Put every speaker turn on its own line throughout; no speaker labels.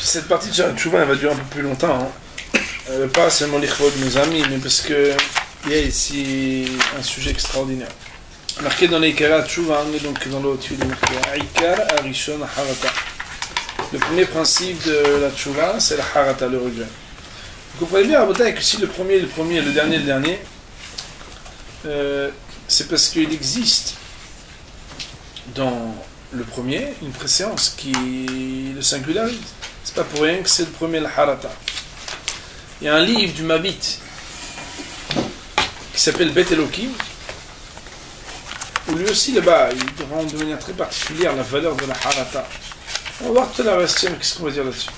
Cette partie de Tchouva, elle va durer un peu plus longtemps. Hein. Pas seulement l'Ikhwa de nos amis, mais parce que il y a ici un sujet extraordinaire. Marqué dans les Ikara Tchouva, donc dans l'autre, il est marqué Aikar Arishon Harata. Le premier principe de la Tchouva, c'est la Harata, le regret. Vous comprenez bien, Rabotai, que si le premier est le premier, le dernier, c'est parce qu'il existe dans le premier une préséance qui le singularise. C'est pas pour rien que c'est le premier, la Harata. Il y a un livre du Mabit qui s'appelle Bet Elohim, où lui aussi là-bas, il rend de manière très particulière la valeur de la Harata. On va voir tout à l'heure, qu'est-ce qu'on va dire là-dessus.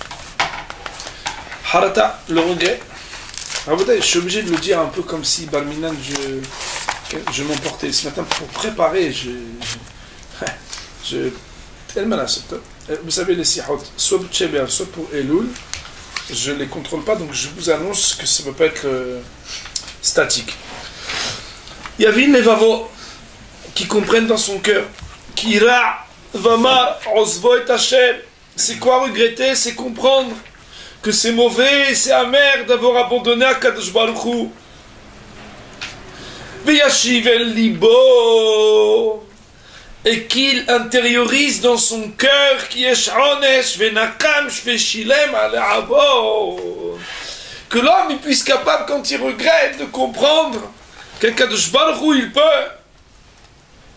Harata, le regret. Je suis obligé de le dire un peu comme si Balminan, je m'emportais. Ce matin, pour préparer, vous savez, les sihot, soit pour Tcheber, soit pour Elul, je ne les contrôle pas, donc je vous annonce que ça ne peut pas être statique. Yavin Levavo, qui comprennent dans son cœur, Kira, Vamar, Ozvoit Hashem, c'est quoi regretter? C'est comprendre que c'est mauvais et c'est amer d'avoir abandonné à Kadosh Baruch Hu. Veyashiv el libo, et qu'il intériorise dans son cœur qui est Shonesh venakam shveshilem aleabo, que l'homme puisse capable quand il regrette de comprendre qu'un Kadosh Baruch Hu il peut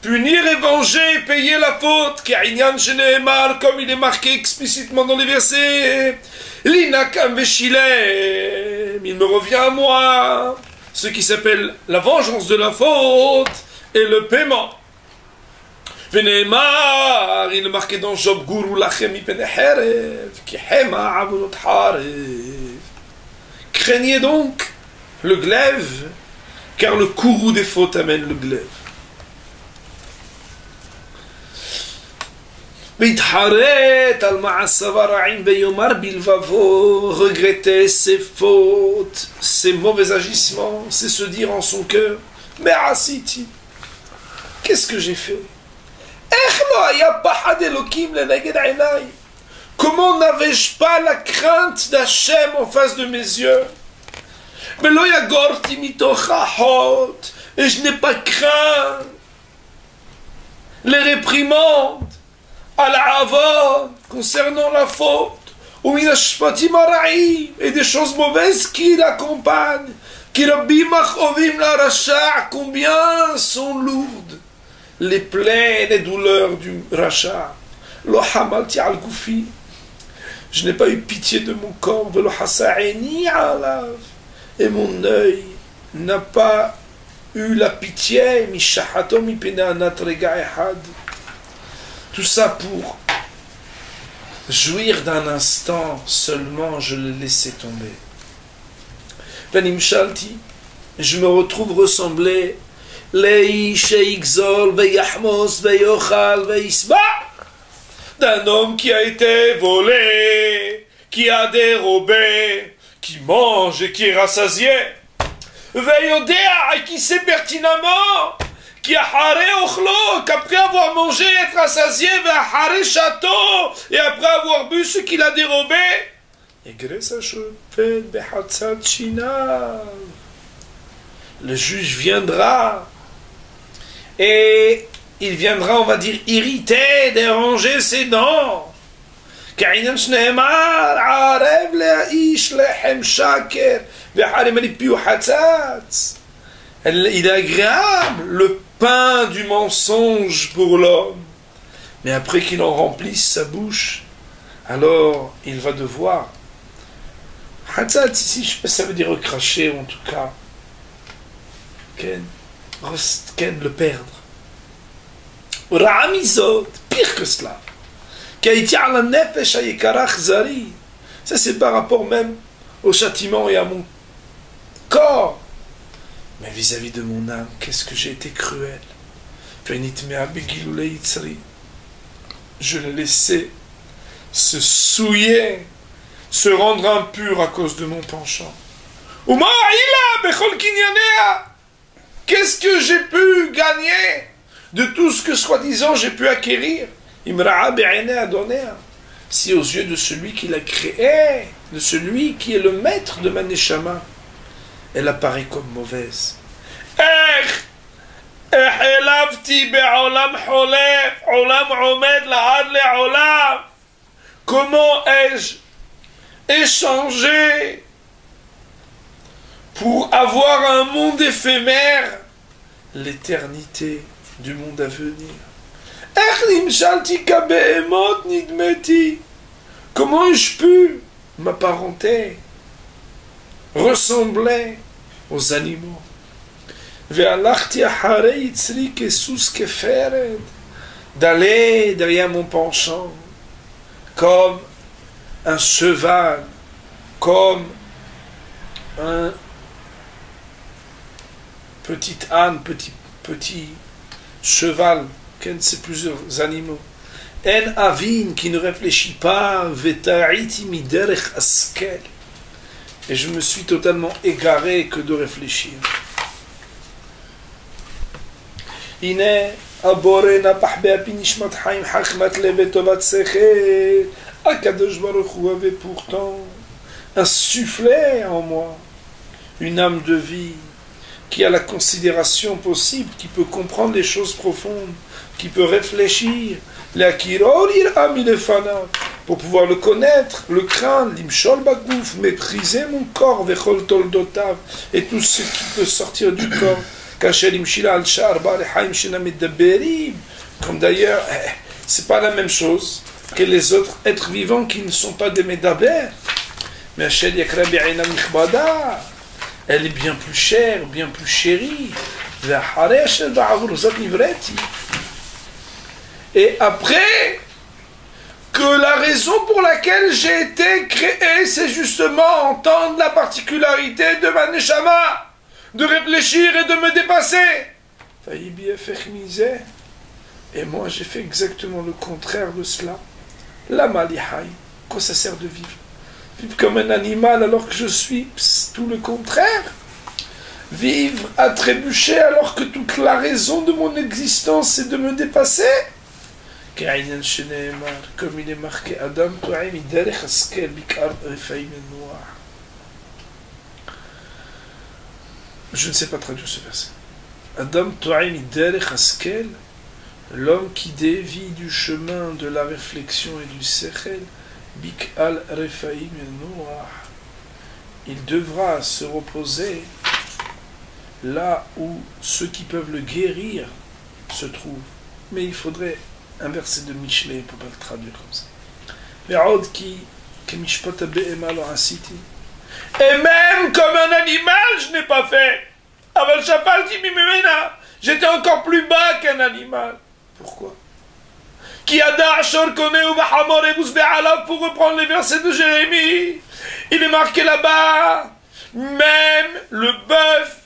punir et venger et payer la faute, Ka'inyan sheneemar, comme il est marqué explicitement dans les versets, Linakam veshilem, il me revient à moi, ce qui s'appelle la vengeance de la faute et le paiement. Veneemar, il est marqué dans Job, Guru lachem ipene herev, ki hema avonot harev. Craignez donc le glaive, car le courroux des fautes amène le glaive. Regretter ses fautes, ses mauvais agissements, c'est se dire en son cœur, mais Asiti, qu'est-ce que j'ai fait? Comment n'avais-je pas la crainte d'Hachem en face de mes yeux? Et je n'ai pas craint les réprimandes à la avon concernant la faute, ou et des choses mauvaises qui l'accompagnent, combien sont lourdes les plaies, les douleurs du rachat. Lo hamalti al goufi, je n'ai pas eu pitié de mon corps, de lo hasaeni alav, et mon œil n'a pas eu la pitié, mi shahato mi penanat rega ehad. Tout ça pour jouir d'un instant seulement, je l'ai laissé tomber. Venim shalti, je me retrouve ressemblé d'un homme qui a été volé, qui a dérobé, qui mange et qui est rassasié, et qui sait pertinemment qu'après avoir mangé et être rassasié, et après avoir bu ce qu'il a dérobé, le juge viendra et il viendra, on va dire, irrité, déranger ses dents. Il est agréable le pain du mensonge pour l'homme, mais après qu'il en remplisse sa bouche, alors il va devoir hatzat, ici je sais pas si ça veut dire recracher, ou en tout cas le perdre. Ra'amizot, pire que cela. Ça c'est par rapport même au châtiment et à mon corps. Mais vis-à-vis de mon âme, qu'est-ce que j'ai été cruel. Je l'ai laissé se souiller, se rendre impur à cause de mon penchant. Qu'est-ce que j'ai pu gagner de tout ce que soi-disant j'ai pu acquérir? si aux yeux de celui qui l'a créée, de celui qui est le maître de ma neshama, elle apparaît comme mauvaise. Comment ai-je échangé pour avoir un monde éphémère, l'éternité du monde à venir? Comment ai-je pu m'apparenter, ressembler aux animaux? D'aller derrière mon penchant, comme un cheval, comme un petit âne, petit cheval, c'est plusieurs animaux. En avin, qui ne réfléchit pas, veta'iti miderech askel. Et je me suis totalement égaré que de réfléchir. Ine abore napah be'api nishmat haim hachmat lev tovat sechel. Akadosh Baruch Hu avait pourtant insufflé en moi une âme de vie qui a la considération possible, qui peut comprendre les choses profondes, qui peut réfléchir, pour pouvoir le connaître, le craindre, maîtriser mon corps, et tout ce qui peut sortir du corps. Comme d'ailleurs, c'est pas la même chose que les autres êtres vivants qui ne sont pas des médaber. Mais elle est bien plus chère, bien plus chérie. Et après, que la raison pour laquelle j'ai été créé, c'est justement entendre la particularité de ma neshama, de réfléchir et de me dépasser. Et moi, j'ai fait exactement le contraire de cela. La malihai, quoi ça sert de vivre? Vivre comme un animal alors que je suis tout le contraire. Vivre à trébucher alors que toute la raison de mon existence c'est de me dépasser. Comme il est marqué, Adam je ne sais pas traduire ce verset. Adam l'homme qui dévie du chemin de la réflexion et du sechel, il devra se reposer là où ceux qui peuvent le guérir se trouvent. Mais il faudrait un verset de Michelet pour ne pas le traduire comme ça. Et même comme un animal, je n'ai pas fait. J'étais encore plus bas qu'un animal. Pourquoi? Pour reprendre les versets de Jérémie, il est marqué là-bas, même le bœuf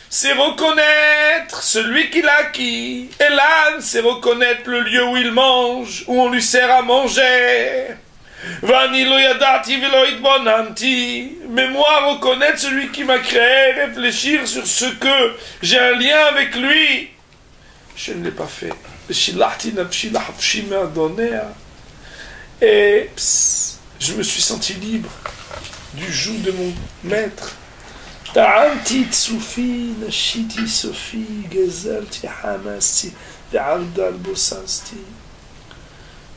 c'est reconnaître celui qu'il a acquis, et l'âne c'est reconnaître le lieu où il mange, où on lui sert à manger. Mais moi, reconnaître celui qui m'a créé, réfléchir sur ce que j'ai un lien avec lui, je ne l'ai pas fait. Et je me suis senti libre du joug de mon maître.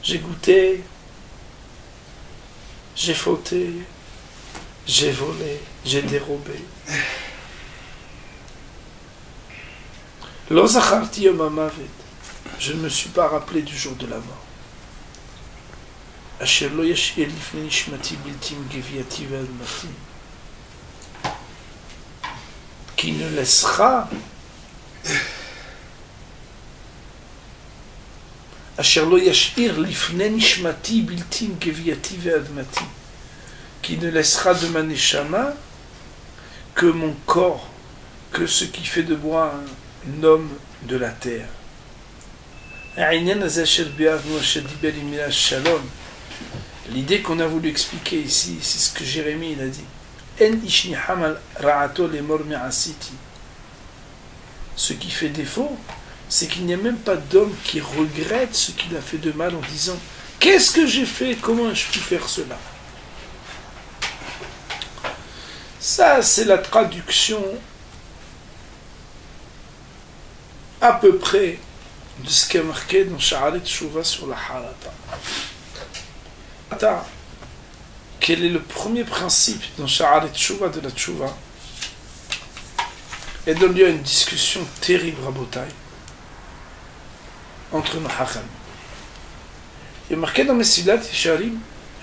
J'ai goûté, j'ai fauté, j'ai volé, j'ai dérobé. Je ne me suis pas rappelé du jour de la mort. Qui ne laissera qui ne laissera de ma neshama que mon corps, que ce qui fait de moi un homme de la terre. L'idée qu'on a voulu expliquer ici, c'est ce que Jérémie il a dit. Ce qui fait défaut, c'est qu'il n'y a même pas d'homme qui regrette ce qu'il a fait de mal en disant Qu'est-ce que j'ai fait? Comment ai-je pu faire cela? Ça, c'est la traduction à peu près de ce qui est marqué dans Sha'arit Teshuvah sur la Halata. Quel est le premier principe dans Sha'arit Teshuvah de la Teshuvah? Et donne lieu à une discussion terrible, Rabotai, entre nos Hacham. Il est marqué dans Mesilat Yesharim,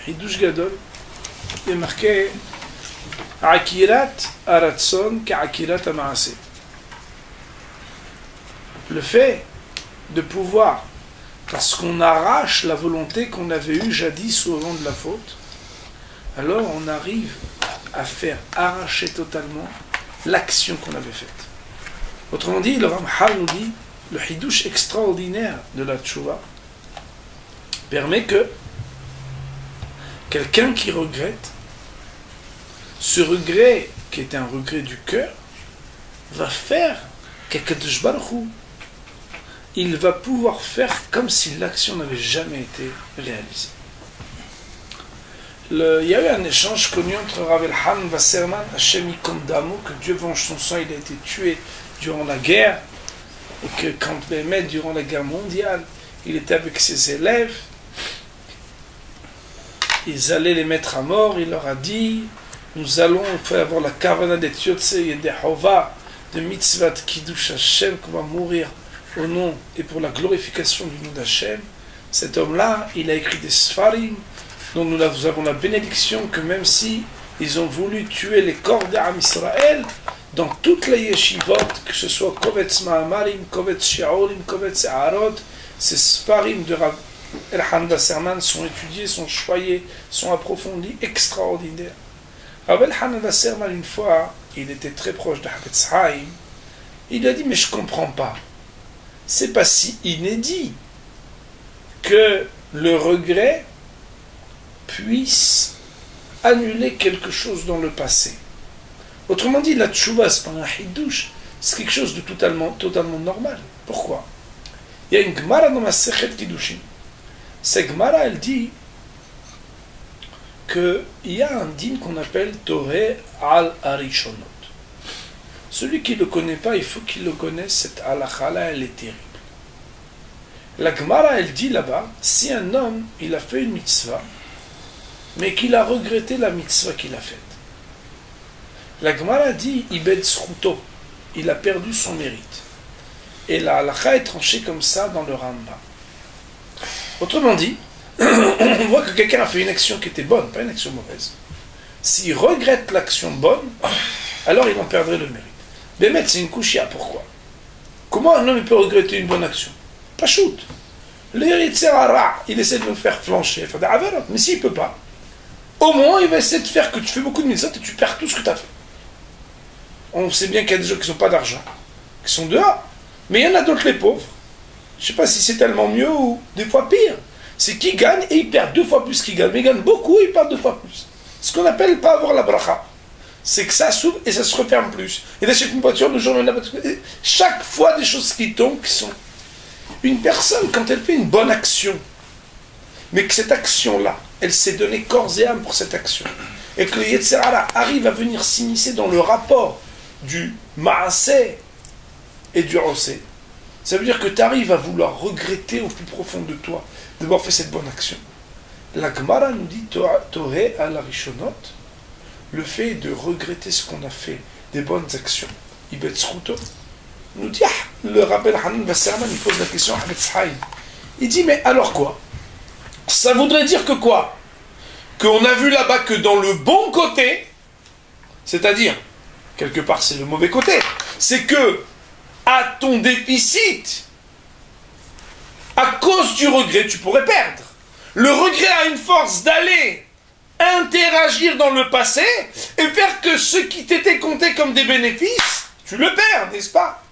Hidush Gadol, il est marqué Akirat Aratson Ka'akirat Ama'ase. Le fait de pouvoir, parce qu'on arrache la volonté qu'on avait eue jadis au moment de la faute, alors on arrive à faire arracher totalement l'action qu'on avait faite. Autrement dit, le Ramchal nous dit, le hidouche extraordinaire de la tchouva permet que quelqu'un qui regrette, ce regret qui est un regret du cœur, va faire qu'Akadosh Baruch Hu, il va pouvoir faire comme si l'action n'avait jamais été réalisée. Il y a eu un échange connu entre Rav Elhan Wasserman, Hashem Yikom Damo, que Dieu venge son sang, il a été tué durant la guerre, et que quand Bémet, durant la guerre mondiale, il était avec ses élèves, ils allaient les mettre à mort, il leur a dit, nous allons avoir la caravane des Tiyotse et des Hova, de Mitzvah de Kiddush Hashem, qu'on va mourir au nom et pour la glorification du nom d'Hachem. Cet homme-là, il a écrit des Sfarim, dont nous avons la bénédiction que même si ils ont voulu tuer les corps d'Am Israël, dans toutes les yeshivot, que ce soit Kovetz Ma'amarim, Kovetz Shi'orim, Kovetz Aharot, ces Sfarim de Rav Elhan Wasserman sont étudiés, sont choyés, sont approfondis, extraordinaires. Rav Elhan Wasserman, une fois, il était très proche de Hafetz Haïm, il a dit, mais je ne comprends pas. C'est pas si inédit que le regret puisse annuler quelque chose dans le passé. Autrement dit, la tchouva, c'est pas un hidouche, c'est quelque chose de totalement normal. Pourquoi? Il y a une Gemara dans ma Sechet Kiddushin. Cette Gemara, elle dit qu'il y a un dîme qu'on appelle Toreh al Arishonot. Celui qui ne le connaît pas, il faut qu'il le connaisse, cette halakha-là, elle est terrible. La Gemara, elle dit là-bas, si un homme, il a fait une mitzvah, mais qu'il a regretté la mitzvah qu'il a faite. La Gemara dit, Ibed Sruto, il a perdu son mérite. Et la halakha est tranchée comme ça dans le Rambam. Autrement dit, on voit que quelqu'un a fait une action qui était bonne, pas une action mauvaise. S'il regrette l'action bonne, alors il en perdrait le mérite. Bémet, c'est une kouchia, pourquoi? Comment un homme peut regretter une bonne action? Pas shoot. Le Yitzhara, il essaie de nous faire flancher, faire des averot, mais s'il ne peut pas, au moins il va essayer de faire que tu fais beaucoup de mitzvot et tu perds tout ce que tu as fait. On sait bien qu'il y a des gens qui n'ont pas d'argent, qui sont dehors, mais il y en a d'autres, les pauvres. Je ne sais pas si c'est tellement mieux ou des fois pire. C'est qu'ils gagnent et ils perdent 2 fois plus qu'ils gagnent, mais ils gagnent beaucoup et ils perdent 2 fois plus. Ce qu'on appelle pas avoir la bracha. C'est que ça s'ouvre et ça se referme plus. Et là, chaque voiture, le jour où on a chaque fois des choses qui tombent, qui sont... Une personne, quand elle fait une bonne action, mais que cette action-là, elle s'est donnée corps et âme pour cette action, et que le Yetzirah arrive à venir s'immiscer dans le rapport du Maaseh et du Oseh, ça veut dire que tu arrives à vouloir regretter au plus profond de toi d'avoir fait cette bonne action. La Gemara nous dit Toreh al Arishonot, le fait de regretter ce qu'on a fait, des bonnes actions, Ibet Sruto, nous dit, le Rabbi Hanan Wasserman, il pose la question à Hafetz Haïm. Il dit, mais alors quoi? Ça voudrait dire que quoi? Qu'on a vu là-bas que dans le bon côté, c'est-à-dire, quelque part c'est le mauvais côté, c'est que, à ton déficit, à cause du regret, tu pourrais perdre. Le regret a une force d'aller interagir dans le passé et faire que ce qui t'était compté comme des bénéfices, tu le perds, n'est-ce pas?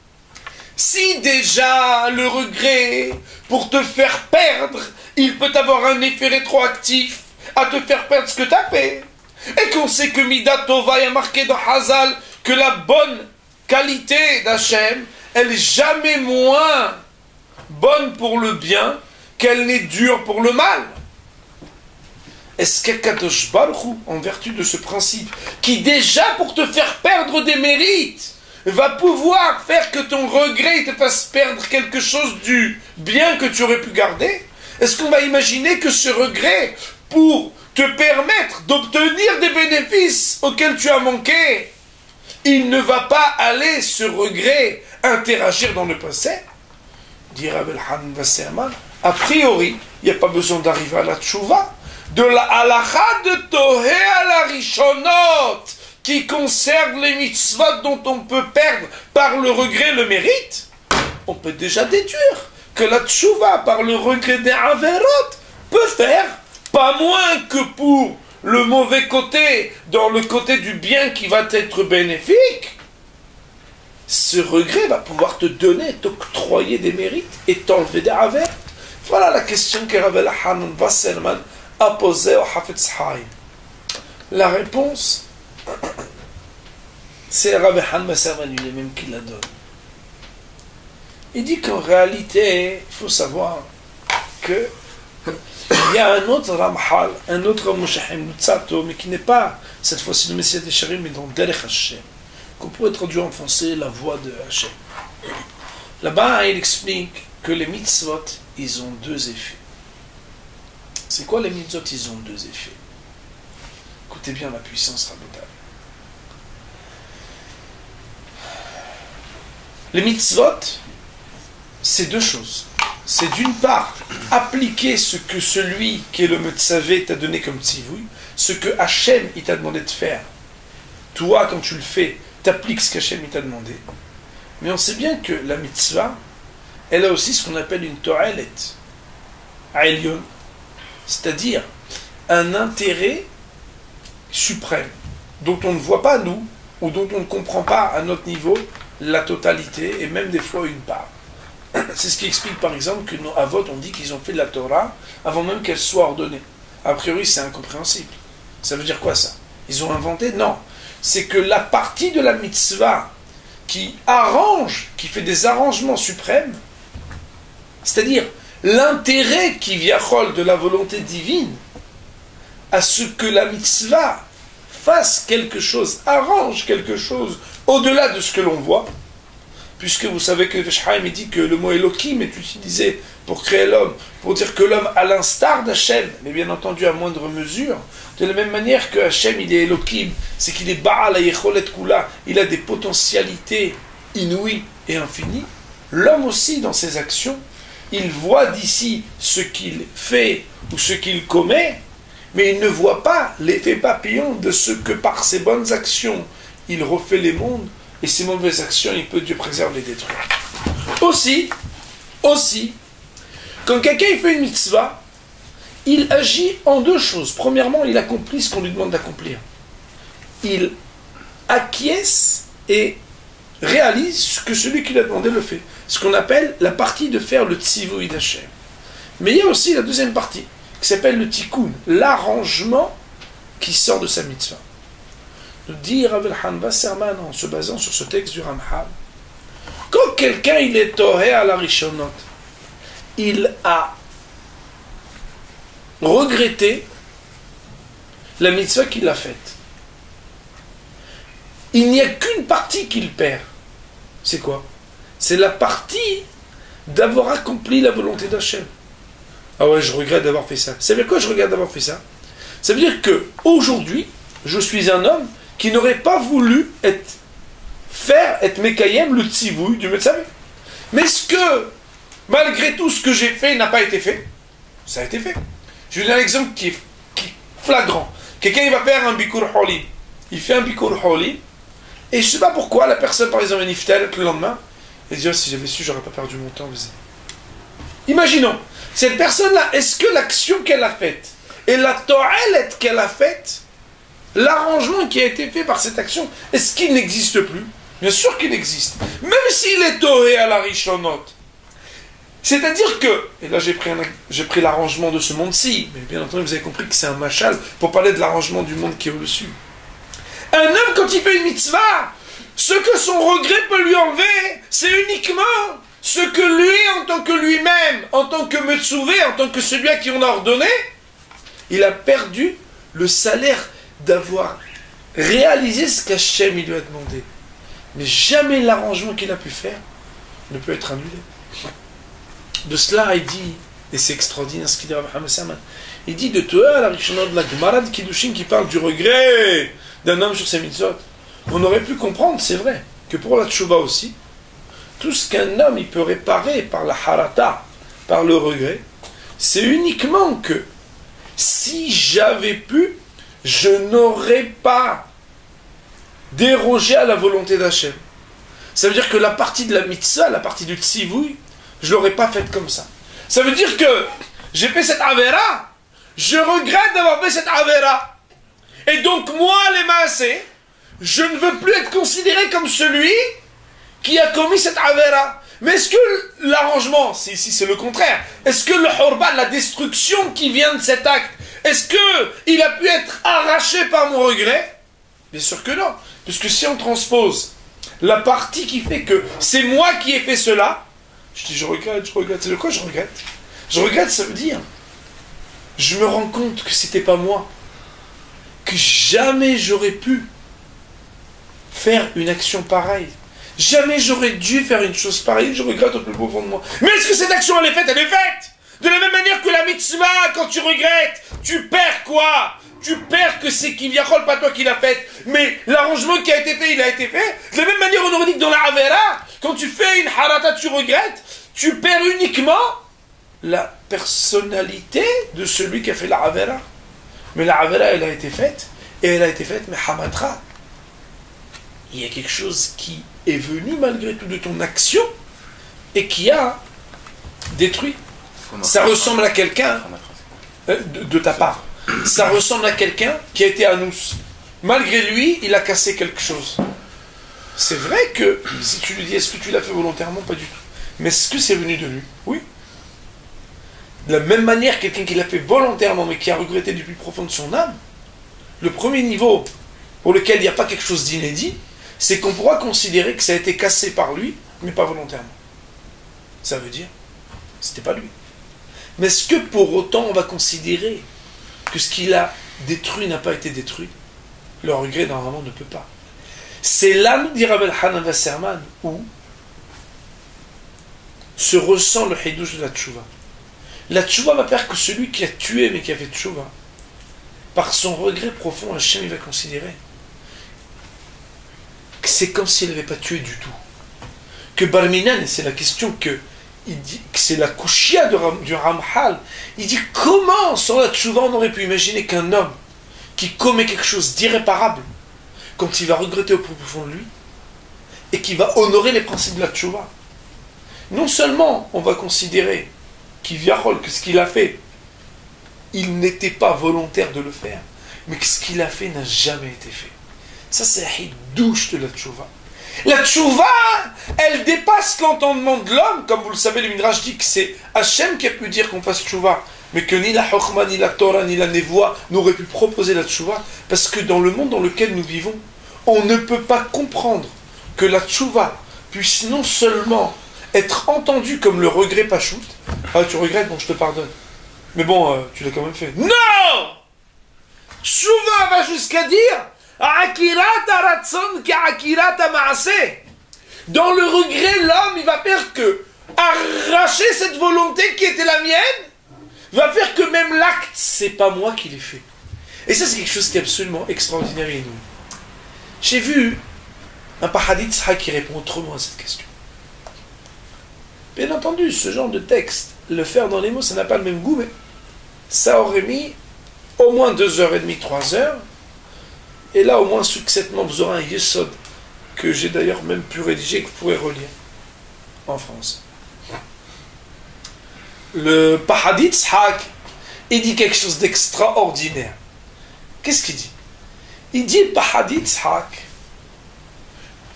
Si déjà le regret, pour te faire perdre, il peut avoir un effet rétroactif à te faire perdre ce que tu as fait, et qu'on sait que Midat Tova est marqué dans Hazal, que la bonne qualité d'Hachem, elle est jamais moins bonne pour le bien qu'elle n'est dure pour le mal. est-ce qu'Akadosh Baruch Hu, en vertu de ce principe, qui déjà pour te faire perdre des mérites, va pouvoir faire que ton regret te fasse perdre quelque chose du bien que tu aurais pu garder? Est-ce qu'on va imaginer que ce regret, pour te permettre d'obtenir des bénéfices auxquels tu as manqué, il ne va pas aller, ce regret, interagir dans le passé? Dit Rabbi Elchanan Wasserman, a priori, il n'y a pas besoin d'arriver à la tchouva, de la halakha de Tohe à la Rishonot, qui concerne les mitzvot dont on peut perdre par le regret le mérite. On peut déjà déduire que la tchouva par le regret des averot peut faire pas moins que pour le mauvais côté, dans le côté du bien qui va être bénéfique. Ce regret va pouvoir te donner, t'octroyer des mérites et t'enlever des averot. Voilà la question que Rabbi Elchanan Wasserman a posée au Hafetz Haïm. La réponse, c'est Rabbi Elchanan Wasserman lui-même qui la donne. Il dit qu'en réalité, il faut savoir que il y a un autre Ramchal, un autre Moshaim Nutzato, mais qui n'est pas cette fois-ci le Messiah des Sharim, mais dans Derech Hashem, qu'on pourrait traduire en français la voix de Hashem. Là-bas, il explique que les mitzvot, ils ont deux effets. C'est quoi les mitzvot? Ils ont deux effets. Écoutez bien la puissance rabbinale. Les mitzvot, c'est deux choses. C'est d'une part, appliquer ce que celui qui est le Metzavé t'a donné comme tzivouï, ce que Hachem il t'a demandé de faire. Toi, quand tu le fais, t'appliques ce qu'Hachem il t'a demandé. Mais on sait bien que la mitzvah, elle a aussi ce qu'on appelle une to'alet, aïlion, c'est-à-dire un intérêt suprême, dont on ne voit pas nous, ou dont on ne comprend pas à notre niveau la totalité, et même des fois une part. C'est ce qui explique par exemple que nos avot ont dit qu'ils ont fait de la Torah avant même qu'elle soit ordonnée. A priori c'est incompréhensible. Ça veut dire quoi ça? Ils ont inventé? Non. C'est que la partie de la mitzvah qui arrange, qui fait des arrangements suprêmes, c'est-à-dire l'intérêt qui viachol de la volonté divine à ce que la mitzvah fasse quelque chose, arrange quelque chose au-delà de ce que l'on voit, puisque vous savez que Veshaim dit que le mot Elohim est utilisé pour créer l'homme, pour dire que l'homme, à l'instar d'Hachem, mais bien entendu à moindre mesure, de la même manière que Hachem, il est Elohim, c'est qu'il est Baal HaYecholet Kula, il a des potentialités inouïes et infinies. L'homme aussi, dans ses actions, il voit d'ici ce qu'il fait ou ce qu'il commet, mais il ne voit pas l'effet papillon de ce que par ses bonnes actions, il refait les mondes, et ses mauvaises actions, il peut Dieu préserve les détruire. Aussi, quand quelqu'un fait une mitzvah, il agit en deux choses. Premièrement, il accomplit ce qu'on lui demande d'accomplir. Il acquiesce et réalise ce que celui qui l'a demandé le fait. Ce qu'on appelle la partie de faire le tzivouï d'Hachem. Mais il y a aussi la deuxième partie, qui s'appelle le tikkun, l'arrangement qui sort de sa mitzvah. Nous dit Rabbi Elchanan Wasserman en se basant sur ce texte du Ramchal, quand quelqu'un il est tohé à la Rishonot, il a regretté la mitzvah qu'il a faite. Il n'y a qu'une partie qu'il perd. C'est quoi? C'est la partie d'avoir accompli la volonté d'Hachem. Ah ouais, je regrette d'avoir fait ça. Ça veut dire quoi je regrette d'avoir fait ça? Ça veut dire que aujourd'hui, je suis un homme qui n'aurait pas voulu être Mekayem, le tzivouï du Metzavé. Mais est-ce que, malgré tout ce que j'ai fait, n'a pas été fait? Ça a été fait. Je vais vous donner un exemple qui est flagrant. Quelqu'un il va faire un bikur holi. Il fait un bikur holi, et je ne sais pas pourquoi, la personne, par exemple, niftal le lendemain, elle dit, oh, si j'avais su, j'aurais pas perdu mon temps. Vas-y. Imaginons, cette personne-là, est-ce que l'action qu'elle a faite, et la to'alet qu'elle a faite, l'arrangement qui a été fait par cette action, est-ce qu'il n'existe plus? Bien sûr qu'il existe. Même s'il est tohé à la Rishonot. C'est-à-dire que, et là j'ai pris l'arrangement de ce monde-ci, mais bien entendu vous avez compris que c'est un machal pour parler de l'arrangement du monde qui est au-dessus. Un homme quand il fait une mitzvah, ce que son regret peut lui enlever, c'est uniquement ce que lui, en tant que lui-même, en tant que Metsouvé, en tant que celui à qui on a ordonné, Il a perdu le salaire d'avoir réalisé ce qu'Hachem il lui a demandé. Mais jamais l'arrangement qu'il a pu faire ne peut être annulé. De cela, il dit, et c'est extraordinaire ce qu'il dit à Mohammed Saman, il dit de toi, la Rishona de la Gemara de Kiddushin qui parle du regret d'un homme sur ses mitzvot. On aurait pu comprendre, c'est vrai, que pour la Tchouva aussi, tout ce qu'un homme il peut réparer par la harata, par le regret, c'est uniquement que si j'avais pu, je n'aurais pas dérogé à la volonté d'Hachem. Ça veut dire que la partie de la mitzvah, la partie du tzivouï, je ne l'aurais pas faite comme ça. Ça veut dire que j'ai fait cette avera, je regrette d'avoir fait cette avera. Et donc moi, les maasés, je ne veux plus être considéré comme celui qui a commis cette avera. Mais est-ce que l'arrangement, ici c'est le contraire, est-ce que le hurban, la destruction qui vient de cet acte, est-ce qu'il a pu être arraché par mon regret? Bien sûr que non. Puisque si on transpose la partie qui fait que c'est moi qui ai fait cela, je dis je regrette. C'est de quoi je regrette? Je regrette, ça veut dire, je me rends compte que c'était pas moi, que jamais j'aurais pu faire une action pareille. Jamais j'aurais dû faire une chose pareille, je regrette au plus profond de moi. Mais est-ce que cette action elle est faite? Elle est faite! De la même manière que la mitzvah, quand tu regrettes, tu perds quoi? Tu perds que c'est Kivyachol, pas toi qui l'a faite. Mais l'arrangement qui a été fait, il a été fait. De la même manière, on aurait dit que dans la Avera, quand tu fais une harata, tu regrettes, tu perds uniquement la personnalité de celui qui a fait la Avera. Mais la Avera, elle a été faite, et elle a été faite, mais Hamatra. Il y a quelque chose qui est venu malgré tout de ton action et qui a détruit. Ça ressemble à quelqu'un de ta part. Ça ressemble à quelqu'un qui a été anous. Malgré lui, il a cassé quelque chose. C'est vrai que si tu lui dis est-ce que tu l'as fait volontairement, pas du tout. Mais est-ce que c'est venu de lui? Oui. De la même manière, quelqu'un qui l'a fait volontairement mais qui a regretté du plus profond de son âme, le premier niveau pour lequel il n'y a pas quelque chose d'inédit, c'est qu'on pourra considérer que ça a été cassé par lui, mais pas volontairement. Ça veut dire, c'était pas lui. Mais est-ce que pour autant on va considérer que ce qu'il a détruit n'a pas été détruit? Le regret normalement ne peut pas. C'est là, nous dit Rabbi Hanan Wasserman, où se ressent le hidouche de la tchouva. La tchouva va faire que celui qui a tué mais qui a fait tchouva, par son regret profond, Hachem il va considérer que c'est comme s'il n'avait pas tué du tout. Que Barminan, et c'est la question que il dit que c'est la kushia du Ramchal, il dit comment sans la tchouva on aurait pu imaginer qu'un homme qui commet quelque chose d'irréparable, quand il va regretter au plus profond de lui, et qui va honorer les principes de la tchouva, non seulement on va considérer que ce qu'il a fait, il n'était pas volontaire de le faire, mais que ce qu'il a fait n'a jamais été fait. Ça c'est la hidouche de la tchouva. La tchouva, elle dépasse l'entendement de l'homme, comme vous le savez, le Midrash dit que c'est Hachem qui a pu dire qu'on fasse tchouva, mais que ni la Chokhma, ni la Torah, ni la Nevoa n'auraient pu proposer la tchouva, parce que dans le monde dans lequel nous vivons, on ne peut pas comprendre que la tchouva puisse non seulement être entendue comme le regret pachout, ah tu regrettes, bon je te pardonne, mais bon, tu l'as quand même fait. Non! Tchouva va jusqu'à dire dans le regret, l'homme, il va faire que arracher cette volonté qui était la mienne, va faire que même l'acte, c'est pas moi qui l'ai fait. Et ça, c'est quelque chose qui est absolument extraordinaire et inouï. J'ai vu un Pahadit qui répond autrement à cette question. Bien entendu, ce genre de texte, le faire dans les mots, ça n'a pas le même goût, mais ça aurait mis au moins 2h30, 3h. Et là, au moins, succinctement, vous aurez un yesod que j'ai d'ailleurs même pu rédiger, que vous pourrez relire en France. Le Pahadit Tzhak, il dit quelque chose d'extraordinaire. Qu'est-ce qu'il dit? Il dit, Pahadit Tzhak,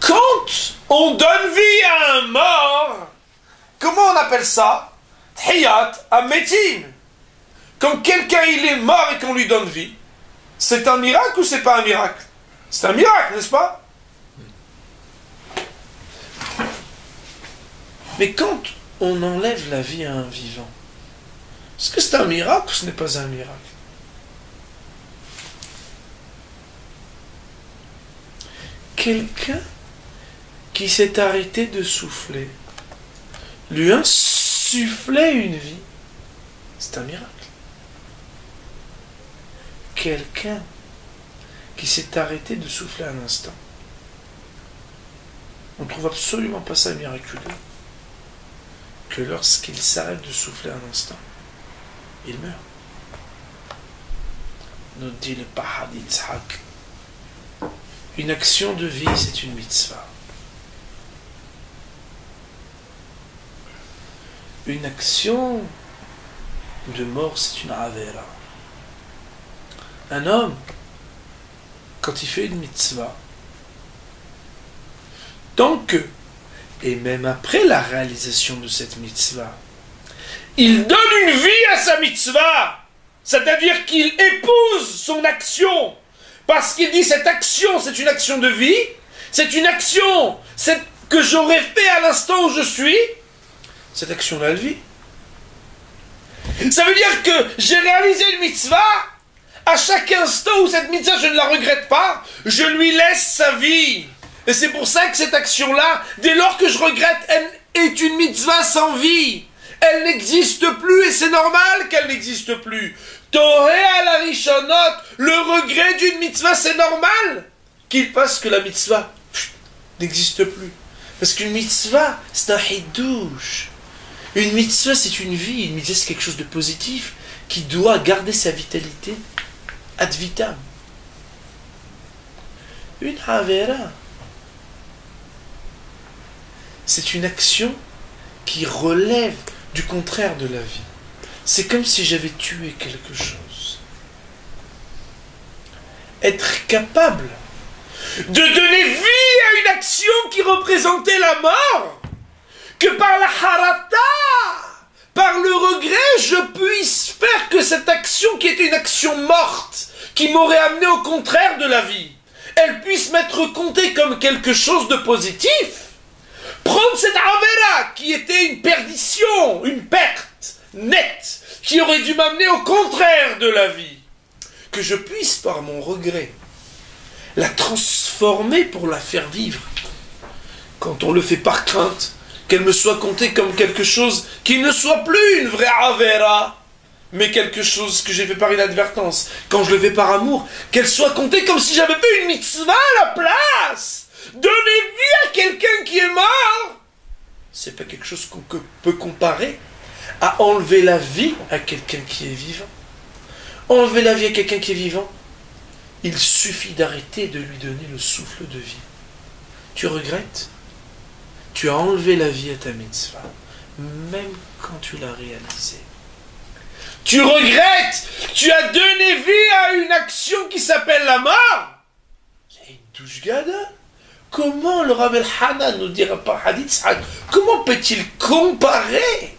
quand on donne vie à un mort, comment on appelle ça? Tchiyat Ametim. Quand quelqu'un il est mort et qu'on lui donne vie, c'est un miracle ou c'est pas un miracle? C'est un miracle, n'est-ce pas? Mais quand on enlève la vie à un vivant, est-ce que c'est un miracle ou ce n'est pas un miracle? quelqu'un qui s'est arrêté de souffler lui insufflait une vie. C'est un miracle. Quelqu'un qui s'est arrêté de souffler un instant. On ne trouve absolument pas ça miraculeux que lorsqu'il s'arrête de souffler un instant, il meurt. Nous dit le Pahad Yitzhak, une action de vie, c'est une mitzvah. Une action de mort, c'est une avera. Un homme, quand il fait une mitzvah, tant que, et même après la réalisation de cette mitzvah, il donne une vie à sa mitzvah, c'est-à-dire qu'il épouse son action, parce qu'il dit cette action, c'est une action de vie, c'est une action que j'aurais fait à l'instant où je suis, cette action-là, elle vit. Ça veut dire que j'ai réalisé une mitzvah, à chaque instant où cette mitzvah, je ne la regrette pas, je lui laisse sa vie. Et c'est pour ça que cette action-là, dès lors que je regrette, elle est une mitzvah sans vie. Elle n'existe plus et c'est normal qu'elle n'existe plus. Tohé à la rishonot, le regret d'une mitzvah, c'est normal qu'il fasse que la mitzvah n'existe plus. Parce qu'une mitzvah, c'est un hidouche. Une mitzvah, c'est une vie. Une mitzvah, c'est quelque chose de positif qui doit garder sa vitalité ad vitam. Une havera, c'est une action qui relève du contraire de la vie. C'est comme si j'avais tué quelque chose. Être capable de donner vie à une action qui représentait la mort, que par la harata, par le regret, je puisse faire que cette action qui était une action morte, qui m'aurait amené au contraire de la vie, elle puisse m'être comptée comme quelque chose de positif. Prendre cette avera qui était une perdition, une perte nette, qui aurait dû m'amener au contraire de la vie, que je puisse par mon regret la transformer pour la faire vivre. Quand on le fait par crainte, qu'elle me soit comptée comme quelque chose qui ne soit plus une vraie avera, mais quelque chose que j'ai fait par inadvertance. Quand je le fais par amour, qu'elle soit comptée comme si j'avais fait une mitzvah à la place. Donner vie à quelqu'un qui est mort, c'est pas quelque chose qu'on peut comparer à enlever la vie à quelqu'un qui est vivant. Enlever la vie à quelqu'un qui est vivant, il suffit d'arrêter de lui donner le souffle de vie. Tu regrettes? Tu as enlevé la vie à ta mitzvah, même quand tu l'as réalisée. Tu regrettes? Tu as donné vie à une action qui s'appelle la mort? C'est une douche gada. Comment le Rav El-Hanan nous dira par hadith, comment peut-il comparer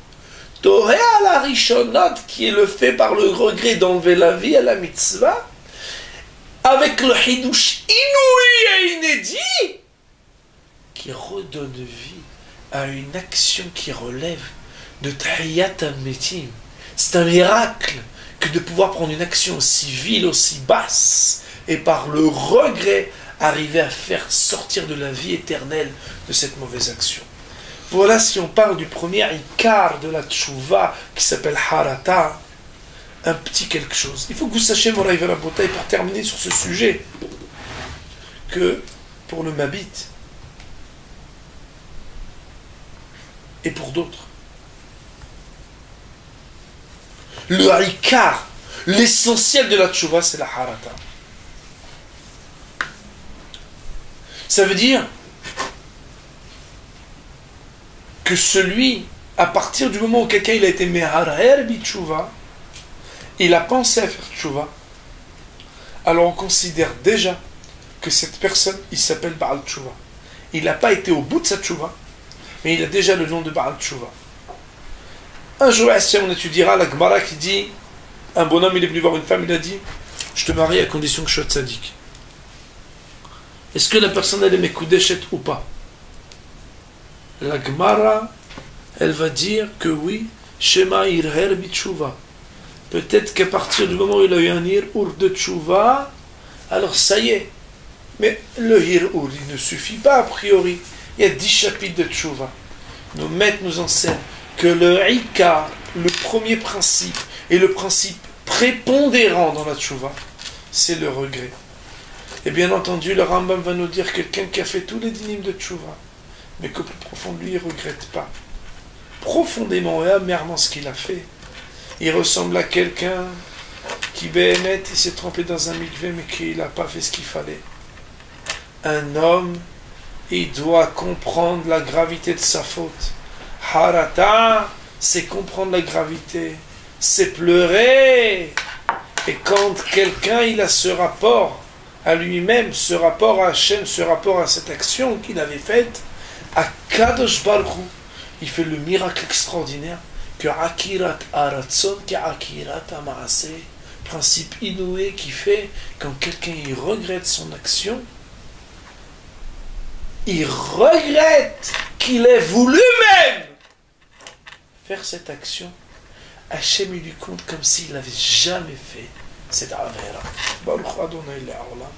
Torah à la rishonot, qui est le fait par le regret d'enlever la vie à la mitzvah, avec le hidouche inouï et inédit, qui redonne vie à une action qui relève de Tahiyat al-Metim. C'est un miracle que de pouvoir prendre une action aussi vile, aussi basse, et par le regret, arriver à faire sortir de la vie éternelle de cette mauvaise action. Voilà si on parle du premier ikar de la tchouva qui s'appelle harata, un petit quelque chose. Il faut que vous sachiez, Moraï Verabotaï, pour terminer sur ce sujet, que pour le Mabit et pour d'autres, le ikar, l'essentiel de la tchouva, c'est la harata. Ça veut dire que celui, à partir du moment où quelqu'un il a été meharer bitchouva, il a pensé à faire tchouva, alors on considère déjà que cette personne, il s'appelle Baal Tchouva. Il n'a pas été au bout de sa tchouva, mais il a déjà le nom de Baal Tchouva. Un jour, on étudiera la Gemara qui dit, un bonhomme il est venu voir une femme, il a dit, je te marie à condition que je sois tzaddik. Est-ce que la personne elle est mekudeshet ou pas? La Gemara, elle va dire que oui, Shema irher bitchouva. Peut-être qu'à partir du moment où il a eu un ir de tchouva, alors ça y est. Mais le hir'ur, il ne suffit pas a priori. Il y a 10 chapitres de tchouva. Nos maîtres nous enseignent que le ikar, le premier principe, et le principe prépondérant dans la tchouva, c'est le regret. Et bien entendu, le Rambam va nous dire quelqu'un qui a fait tous les dynimes de tchouva, mais qu'au plus profond de lui, il ne regrette pas. Profondément et amèrement ce qu'il a fait. Il ressemble à quelqu'un qui, béhémet, il s'est trempé dans un mikvé, mais qu'il n'a pas fait ce qu'il fallait. Un homme, il doit comprendre la gravité de sa faute. Harata, c'est comprendre la gravité. C'est pleurer. Et quand quelqu'un, il a ce rapport à lui-même, ce rapport à Hachem, ce rapport à cette action qu'il avait faite, à Kadosh Baruch Hu, il fait le miracle extraordinaire que Akirat Aratzon, que Akirat Amaase, principe inouï qui fait quand quelqu'un il regrette son action, il regrette qu'il ait voulu même faire cette action. Hachem il lui compte comme s'il n'avait jamais fait cette avera. Baruch Adonai le'olam.